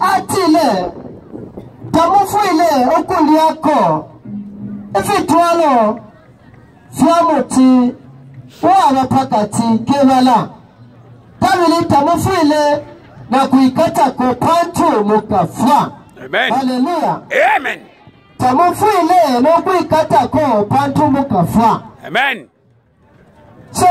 atile tamufuile okuliako efitwalo fyamuti wabapakati kebala tabili tamufuile na kuikata ko pantu mukafwa. Amen. Hallelujah. Amen. Tamufuile no kuikata ko pantu mukafwa. Amen. So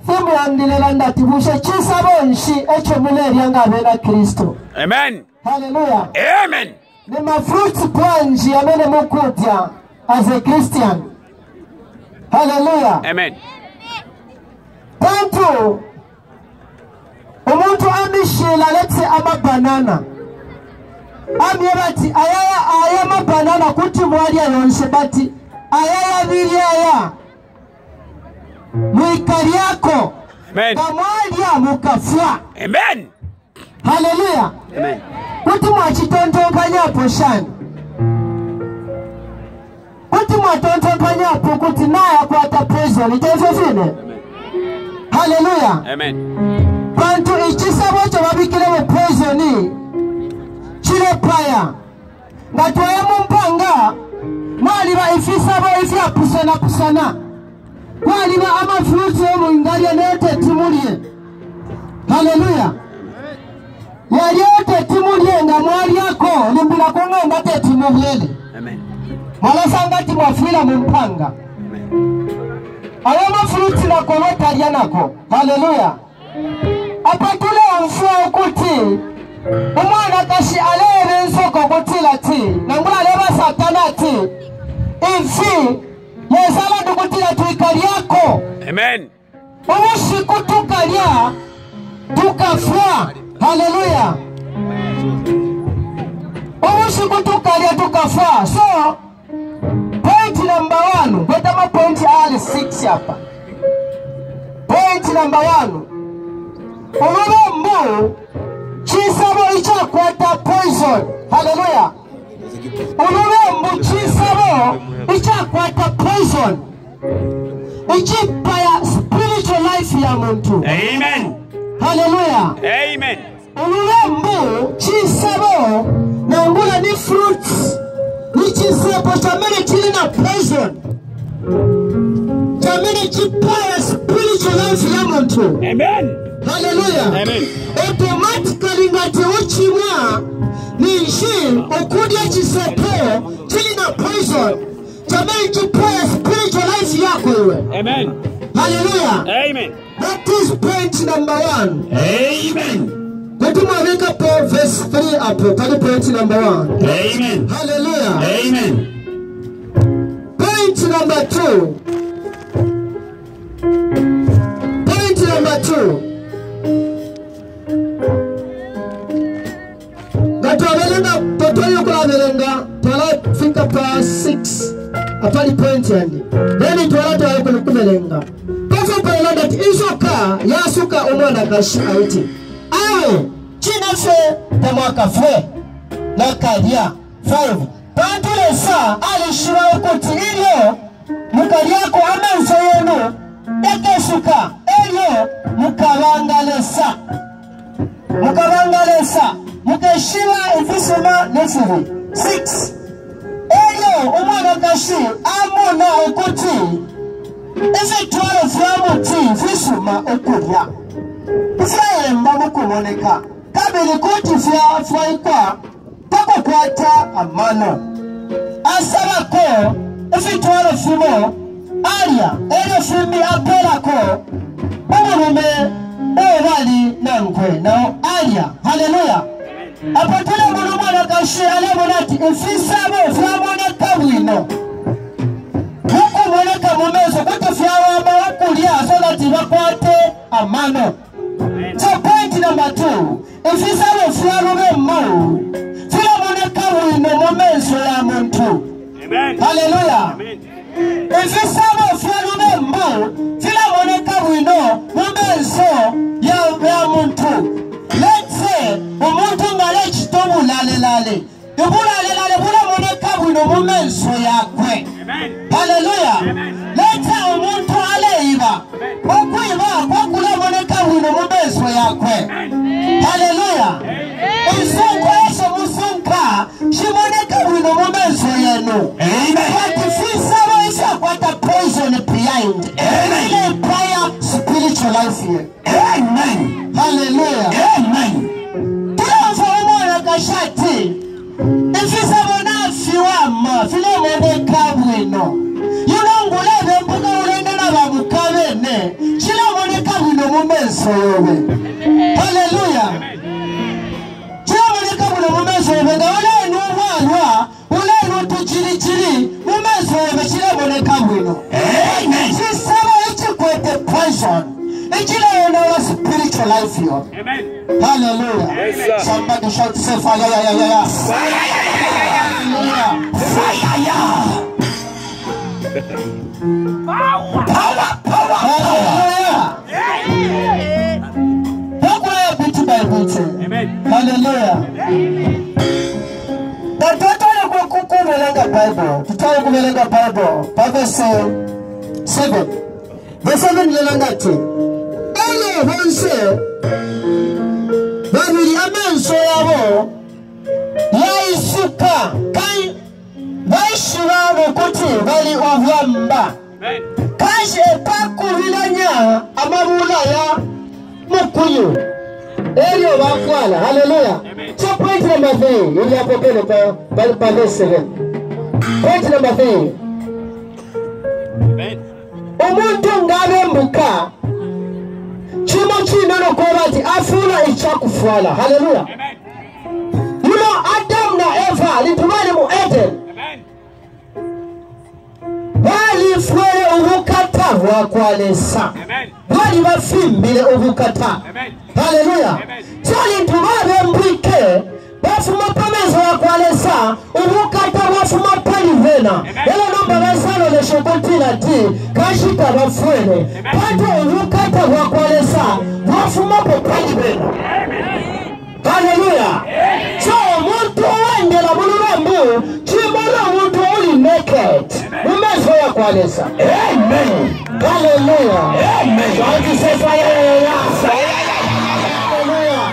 fimu yandilela tibushe chisabonshi echo muleri yangabera Kristo. Amen. Hallelujah. Amen. Ni mafruits kwanji amene mukudya as a Christian. Hallelujah. Amen. Pantu umuntu amishila let's ama banana. Amyebati aya ma banana kuti mwali yonse bati aya biliaya. Muikariako. Amen. Kamwali mukafwa. Amen. Hallelujah. Amen. Kuti mwachitontopanya poshani. Kuti mwatontopanya kuti naye akwata poison itefefine. Hallelujah. Amen. Bantu ikisabo kyo babikire mu poison kire paya. Ngatwaye mu mpanga mwaliba ifisabo ifya pusana. Mwaliba ama fruits mu ngali nete timulie. Hallelujah. Yote timulie nga mwali yako limbila konga ndate timuliele. Amen. Mwala sangati mwafila mpanga. Amen. Ayama fruits na kolota yanako. Hallelujah. Apatule mfua ukuti. Umwana kashi alele nsoko kutila ti. Nangula leba satana ti. Ifi. Yesala dukutila tuikali yako. Amen. Umushi kutukalia. Tukafua. Hallelujah. Umushi kutukalia tukafua. So, point number 1. Kweta ma point ali 6 hapa. Point number 1. Ulumembu chisabo icha kwata poison. Hallelujah. Ulumembu chisabo icha kwata poison. Ichi paya spiritual life ya muntu. Amen. Hallelujah. Amen. Ulumembu chisabo na ngula ni fruits. Ni chisabo chamene chili na poison. Chamene chipaya spiritual life ya muntu. Amen. Hallelujah. Amen. Automatically ngati uchimwa nishi okudia chisepo chili na poison. Chamene chipaya spiritual life yako iwe. Amen. Hallelujah. Amen. That is point number 1. Amen. Let me make up verse 3 up. That is point number 1. Amen. Hallelujah. Amen. Point number 2. Point number 2. Gatuabelenga totoyo kwa belenga twala fika pa 6 apali point yandi. Then twala twala kubelenga. Pasa pala that isoka yasuka umwana kashi auti. Awe china fe tamwaka fe na kalia 5. Pantule sa alishira ukuti ilio mukaliako amenso yenu ekesuka elio mukabangalesa mukeshima ifisuma nefuri 6. Elio umwana kashi amuna ukuti ese twala fyamuti fisuma okulia ifyayemba mukumoneka kabili kuti fyaikwa takukwata amano asabako ifitwala fimo alia elio fimi apelako umulume ewali nankwe nao alia. Hallelujah. Apatule mulumwana kashi alemonati ifisabo fyamona kabwino mukumoneka mumeso kuti fyawamba wakulia so that bakwate amano. So point number 2. Ifisabo fyalume mmo fyamoneka wino mumeso ya muntu. Amen. Hallelujah. Amen. Ifisabo fyalume mmo fyamoneka wino mumeso ya muntu. Let's say umuntu ngale chitomu lale bula moneka wino mumeso yakwe. Amen. Hallelujah. Let's say umuntu aleiba okuiba kwakula moneka wino mumeso yakwe. Hallelujah. Isoko wenu. Wakifisa waisha kwa ta poison behind. Ile prayer spiritual life here. Amen. Hallelujah. Amen. Tunafa umona kashati. Ifisa mona fiwama. File mwene kabwino. Yulonguleve mpuka ulende na wabukavene. Chila mwene kabwino mumenso yowe. Hallelujah. Chila mwene kabwino mumenso yowe. Ule nuwalwa. Ule nutuchiri. Mumenso yowe. Chila mwene kabwino. Amen. Sisaba ichi kwete poison. Ichila yonewa spiritual life yo. Amen. Hallelujah. Yes, sir. Somebody shout say fire, yeah. Hallelujah. Fire. Power. Hallelujah. Hallelujah. Bit by bit. Amen. Hallelujah. Tatatoya kwa kukumelenga Bible. Tutaye kumelenga Bible. Bible say 7. Verse 7 lelangati. Ele honse babiri amenso yabo yaisuka kai baishirabo kuti bali ovamba. Amen. Kashe pakuvilanya amabula ya mukuyu elio bakwala. Hallelujah. Amen. So point number 3 ili hapo pele pa verse 7. Point number 3. Amen. Umuntu ngabe mbuka chimo chinono kobati afuna ichakufwala. Hallelujah. Amen. You know Adam na Eva litumani mu Eden. Amen. Bali fwele ubukata wakwalesa. Amen. Bali bafimbile ubukata. Amen. Hallelujah. Amen. Sali tubabe mbike bafuma pamezo wakwalesa ubukata bafuma palivena. Elo nomba basalo le shokotila ti kashita bafwele. Pato ubukata wakwalesa bafuma palivena. Hallelujah. So muntu wendela mulubambu chimona muntu uli naked. Umezo yakwalesa. Amen. Hallelujah. Amen. God say fire.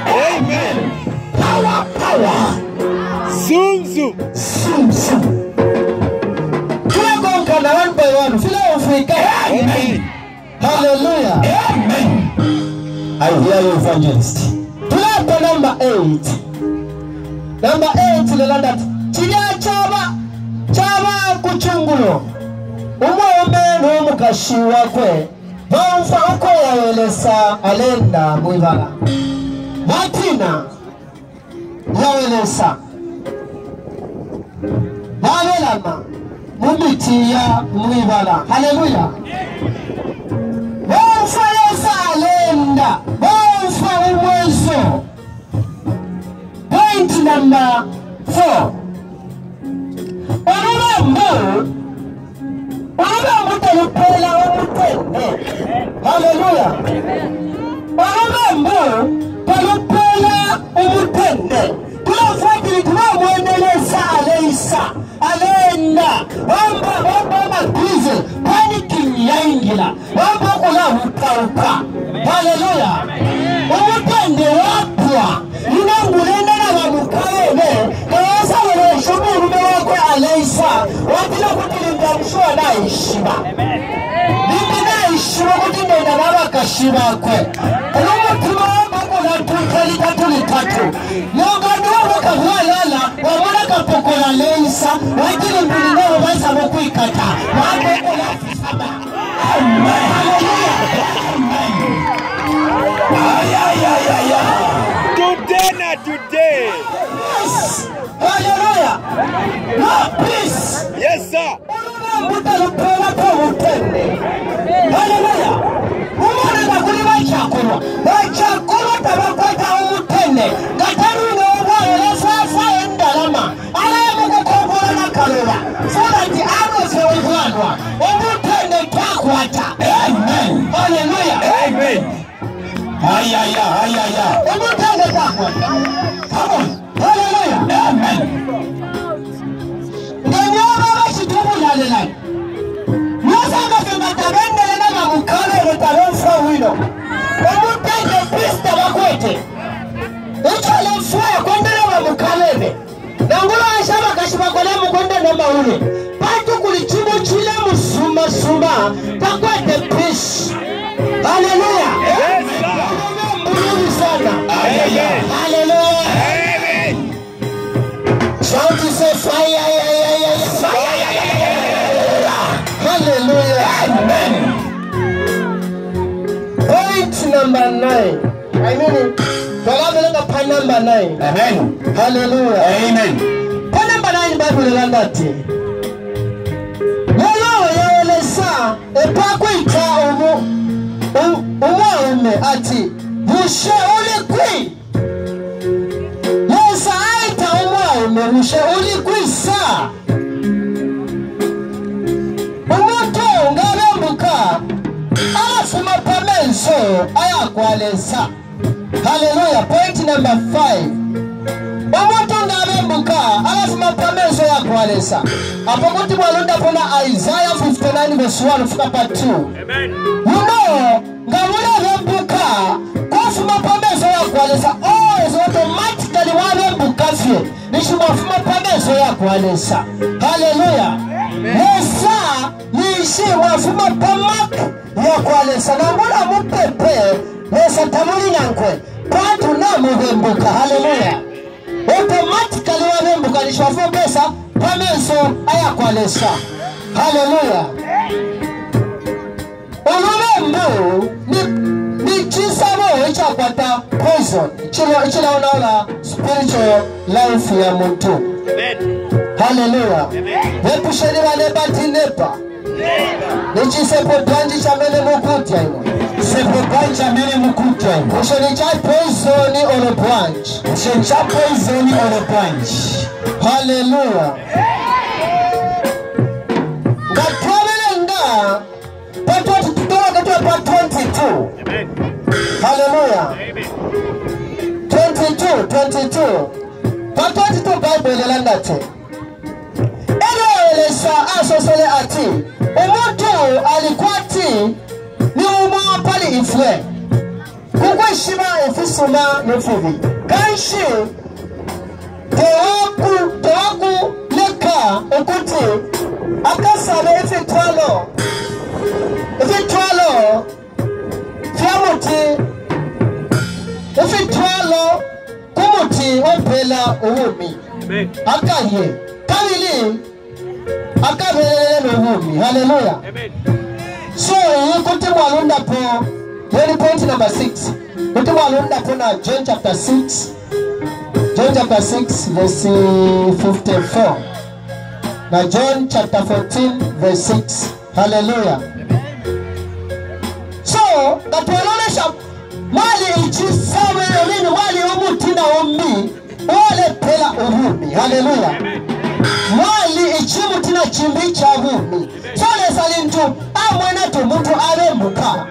Amen. Power. Zoom, zoom. Zoom. Tuwe kana one by one. Fila ufika. Amen. Hallelujah. Amen. I hear you, evangelist. Tuwe number 8. Number 8 lelanda. Chilia chaba kuchungulo. Umwome n'umukashiwa kwe. Bamfa uko yawelesa alenda mwibala. Matina yawelesa. Babelama mumiti ya mwibala. Hallelujah. Bamfa yesa alenda. Bamfa uwezo. Point number 4. Olubambu telupela omutende. Hallelujah. Olubambu telupela omutende. Tunafuatili tunamwendeleza aleisa. Alenda. Wamba mabize. Panicking yaingila. Wamba kula utauka. Hallelujah. Omutende wapwa. Inangulenda na wamukawele. Kawasa wale shumu rumewakwe aleisa. Watila kutilinda mshua na ishima. Nimi na ishima kutinda na wakashima kwe. Kulumu tuma wambu na tutatu. Nyongandua wakahuwa lala. Wamona kapokola leisa. Watili mbilina wabasa mkuikata. Wambu la fisaba. Amen. Today. Yes. Hallelujah. No peace. Yes, sir. Hallelujah. Umwana bakulima chakula. Bachakula tabakwata umutene. Gatanu n'obwala fafa endalama. Ala mukukobola na kalula. So that the arrows will run. Umutene takwata. Amen. Hallelujah. Amen. Ayaya. Umutene takwata. Come on. Hallelujah. Amen. Ngenyoma bashitubulala. Musanga fimatabende na mukale letalonfa wino. Umutende pista bakwete. Echale fwa kwendele wa mukalebe. Nangula ashaba kashiba kole mukwende namba mulu batu kulichimu chile musuma suma takwete peace. Hallelujah. Yes, sir. Mbulu sana. Amen. Hallelujah. Amen. Shout to say fire. Hallelujah. Amen. Point number 9. I mean, point number 9. Amen. Hallelujah. Amen. Point number 9 Bible landati. Lelo yaeleza epakwita umwaume ati bushe ulikwi. Lesa aita umwaume bushe ulikwi sa. Umuto ngabembuka alafuma pamenso ayakwalesa. Hallelujah. Point number 5. Umuto ngabembuka alafuma pamenso ayakwalesa. Apokuti mwalunda pona Isaiah 59 verse 1 fuka part 2. Amen. Ngabula bembuka kufuma pamenso ayakwalesa. Oh, is automatically wabembuka fye. Nishimafuma pamenso ayakwalesa. Hallelujah. Nesa nishi wafuma pamak yakwalesa. Ngabula mupepe nesa tamuli nankwe patu na mubembuka. Hallelujah. Automatically wabembuka nishwafuma pesa pamenso ayakwalesa. Hallelujah. Olumembu ni chisamo ichakwata poison. Ichila unaola spiritual life ya mtu. Amen. Hallelujah. Nepusheni wale bati nepa. Nichi sepo banji chamene mukutya ino. Sepo banji chamene mukutya ino. Usheni cha poison on a branch. Usheni cha poison on a branch. Hallelujah. Gatwamelenga patwati tutoa katwa part 22. Amen. Hallelujah. Amen. 22. Part 22 Bible landate. Elesa asosele ati umuntu alikwati ni umo pali ifwe kukwe shima efisuma nefuvi kanshi tewaku leka okuti akasale efitwalo fiamuti efitwalo kumuti opela uwumi akaye kabili akabelele n'ububi. Hallelujah. Amen. So kuti mwalunda po then point number 6 kuti mwalunda po na John chapter 6 verse 54 na John chapter 14 verse 6. Hallelujah. So katwalonesha mali ichisawe nini mali umutina ombi wale pela ububi. Hallelujah. Mwali ichimu tina chimbi cha vumi. Sole salintu amwena tu mtu alembuka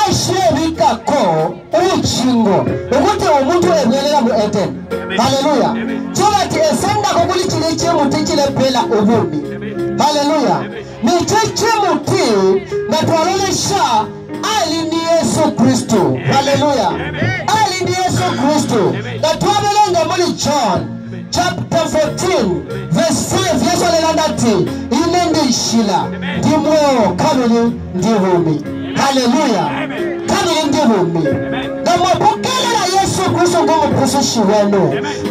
ashirika ko uchingo ukuti umuntu emyelela mu Eden. Hallelujah. Chola ti esenda kukuli chile chimu tichile pela uvumi. Hallelujah. Ni chimu ti natualolesha ali ni Yesu Kristo. Hallelujah. Ali ni Yesu Kristo. Natuabelenga muli John chapter 14 verse 5. Yesu alelandati inende shila dimweo kabili ndivumi. Hallelujah. Kabili ndivumi. Na mwapokele na Yesu Kristo ngumu kusushi wenu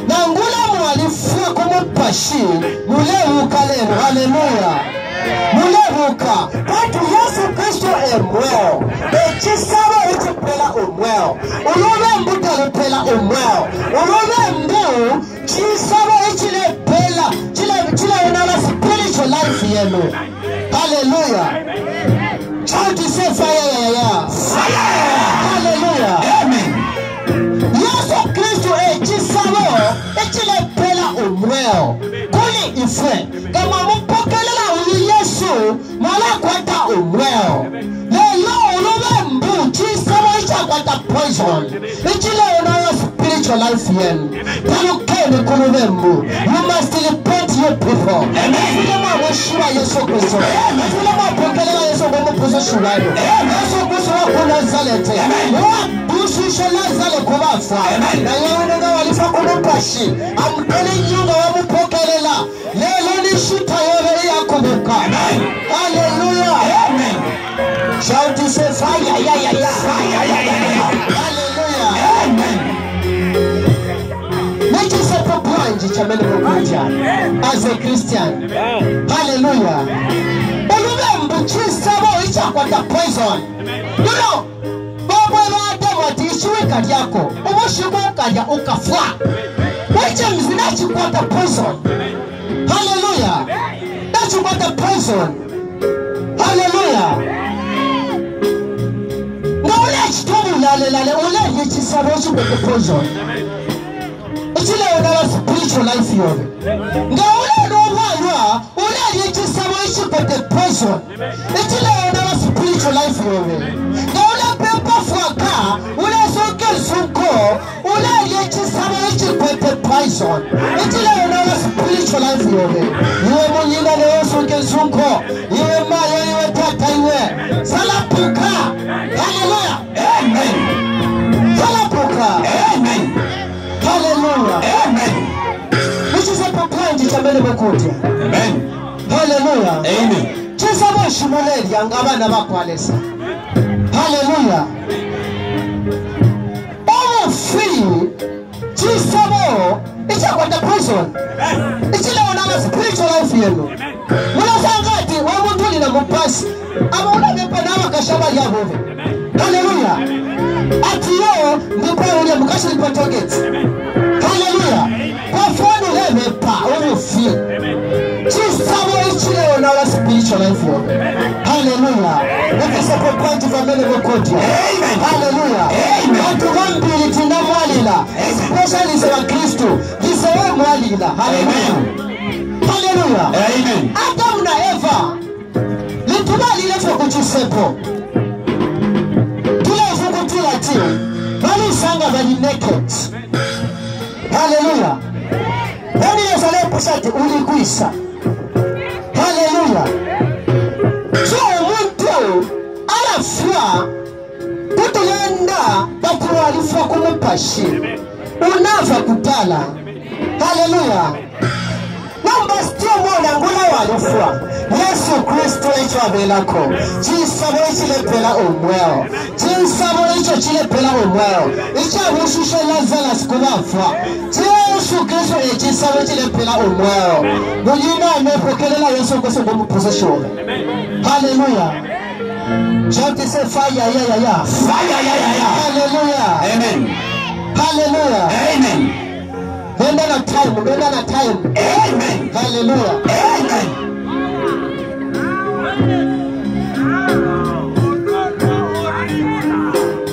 na ngula mwalifua kumupashi mulevuka lenu. Hallelujah. Mulevuka watu Yesu Kristo emweo echisawa ichipela umweo ulume mbuta lupela umweo ulume mbu chisawa ichilepela chile unala spiritual life yenu. Hallelujah. Shout say fire. Hallelujah. Amen. Yesu Kristo echisawa ichilepela umweo kuli ife kama mupokelela uli Yesu mala kwata umweo lelo ulume mbu chisawa ichakwata poison ichile unala spiritual life yenu palukeni kulume mbu. You must repent your people. Fulema washua Yesu Kristo. Fulema pokelela Yesu kumu kuzo shulani. Yesu Kristo wako Nazareti. Wabushushe Nazareti kubafa na yao nga walifa kumupashi. I'm telling you nga wamupokelela lelo ni ishita yore ya kubuka. Hallelujah. Amen. Shout to say fire. Hallelujah. Amen. Which is a point as a Christian. Hallelujah. Remember, chisabo icha kwa the poison. You know, baba wada watishiwe kadi yako. Umushimu kadi ukafwa. Which is not you got the poison. Hallelujah. That's you got the poison. Hallelujah. No, let's talk about the chisabo ichi kwa the poison. It's a spiritual life here. The person. It's a spiritual life here. The paper for a car, when I saw Kelsunko, when I get the poison. It's a spiritual life here. You are Monina, the also Kelsunko. You are my Tata. Salapuka. Hallelujah. Amen. Salapuka. Amen. Hallelujah. Amen. Which is a point in the Amen. Hallelujah. Amen. Chisabo shimoleli yangabana bakwalesa. Hallelujah. All free. Chisabo. It's about the prison. It's a spiritual life here. Munasangati wamutuli na mupasi. Amona mepanama kashaba yabo. Hallelujah. Atiyo ndipo ule mkashi lipatogeti. Hallelujah. Kwa fonu lebe pa all free. On our spiritual life. Hallelujah. Let us have a point of a medical. Amen. Hallelujah. Amen. To one ability na mwalila. Especially for Christo. This is a mwalila. Hallelujah. Hallelujah. Amen. Adam na Eva. Litubali lefu kuchisepo. Tula ufukutila tiyo. Bali sanga bali naked. Hallelujah. Bali yasale pusati ulikuisa. Hallelujah. So umuntu alafwa kutulenda bakuru alifwa kumupashi unava kutala. Hallelujah. Namba stio mwana ngula walifwa Yesu Kristo icho abelako chisabo ichile pela umweo chisabo icho chile pela umweo icho abushishe lazala sikubafwa Yesu Kristo chisabo ichile pela umweo Mujina amepokelela Yesu Kristo kwa position. Hallelujah. Shout say fire ya. Fire ya. Hallelujah. Amen. Hallelujah. Amen. Benda na time. Amen. Hallelujah. Amen.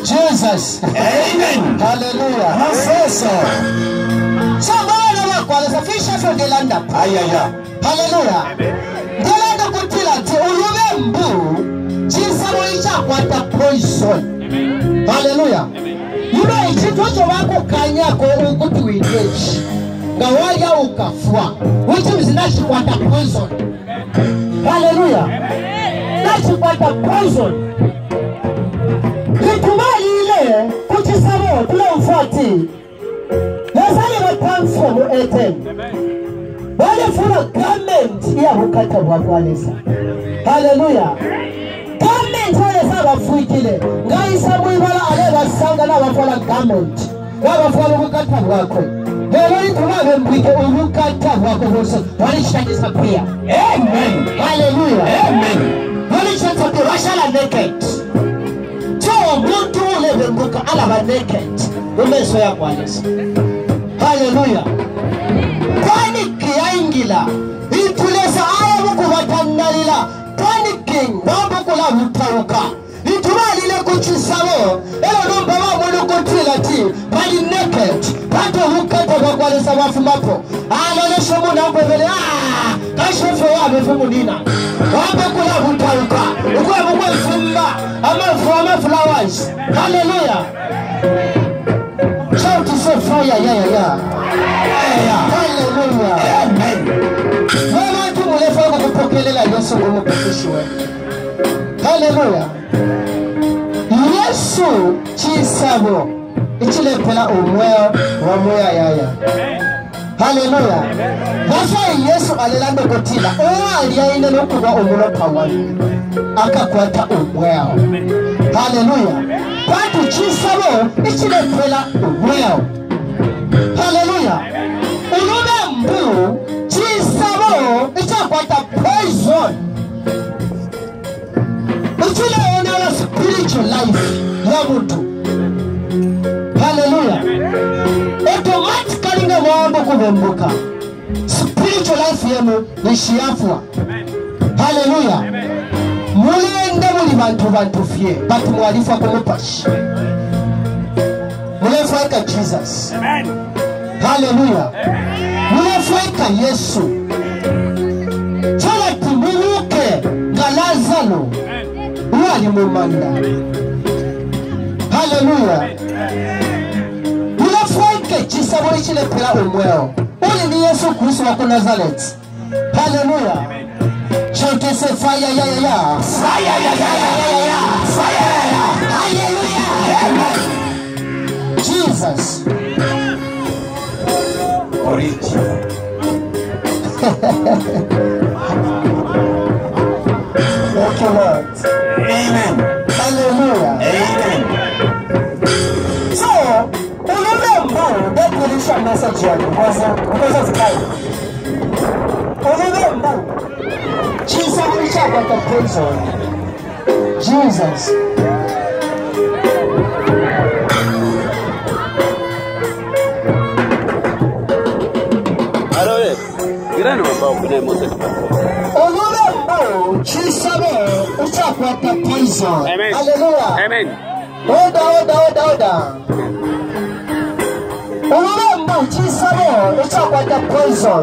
Jesus. Amen. Hallelujah. So. Somebody work while the fish from the land up. Hallelujah. The land of Kutila to remember Jesus will what the poison. Hallelujah. You know, it's what you want to Kanya go to engage. Gawaya ukafwa. Which is not what the poison. Hallelujah. That's what the poison. Litumali ile kuchisamo tulomfuati. Lazali watamfomu eten. Wale funa government ya hukata wakwalesa. Hallelujah. Government wale saba fuikile. Ngai sabu ibala aleva sanga na wafala government. Na wafala hukata wakwe. Helo itumabe mbike uhukata wakwe hoso. Wale shakisa pia. Amen. Hallelujah. Amen. Wale shakisa pia washala naked. So muntu uleve mbuka alava naked. Umeso ya kwalesa. Hallelujah. Panic yaingila. Itulesa aya muku watanalila. Panicking. Wambukula hutauka. Itumali ile kuchisamo. Elo numba wa munu kutila ti. Pali naked. Pato hukata kwa kwalesa wafumapo. Alole shomu na mbevele. Kashofe wabe fumunina. Wambukula hutauka. Ukwe mkwe fumba. Ama flowers. Hallelujah. Shout to say fire, yeah. Hallelujah. Amen. Wema tu mulefa kupokelela Yesu umupesishwe. Hallelujah. Yesu chisabo ichile pela umweo wa moya yaya. Hallelujah. Basa Yesu alilanda kotila. Aliaina nukuwa umulopa wani. Akakwata umweo. Hallelujah. Kwatu chisabo ichile kwela umweo. Hallelujah. Ulume mbu chisabo ichakwata poison. Ichile onala spiritual life ya mtu. Hallelujah. Automatically nga mwambo kubembuka. Spiritual life yenu nishiafwa. Hallelujah. Mulende muli bantu fie. Batu mwalifa kumupashi. Mulefueka Jesus. Amen. Hallelujah. Mulefueka Yesu. Chala timuruke nga Lazaro. Wali mumanda. Hallelujah. Chisabo ichile pela umweo. Uli ni Yesu Kristo wa Nazareth. Hallelujah. Shout say fire ya ya ya. Fire ya ya ya ya. Fire ya ya. Hallelujah. Amen. Jesus. Original. Thank you, Lord. Amen. Hallelujah. Amen. So, that Christian message because of time. Remember, Jesus will shout at the prison. Jesus. Remember, Jesus will shout at the prison. Amen. Hallelujah. Amen. Order. Remember, Jesus will shout at the prison.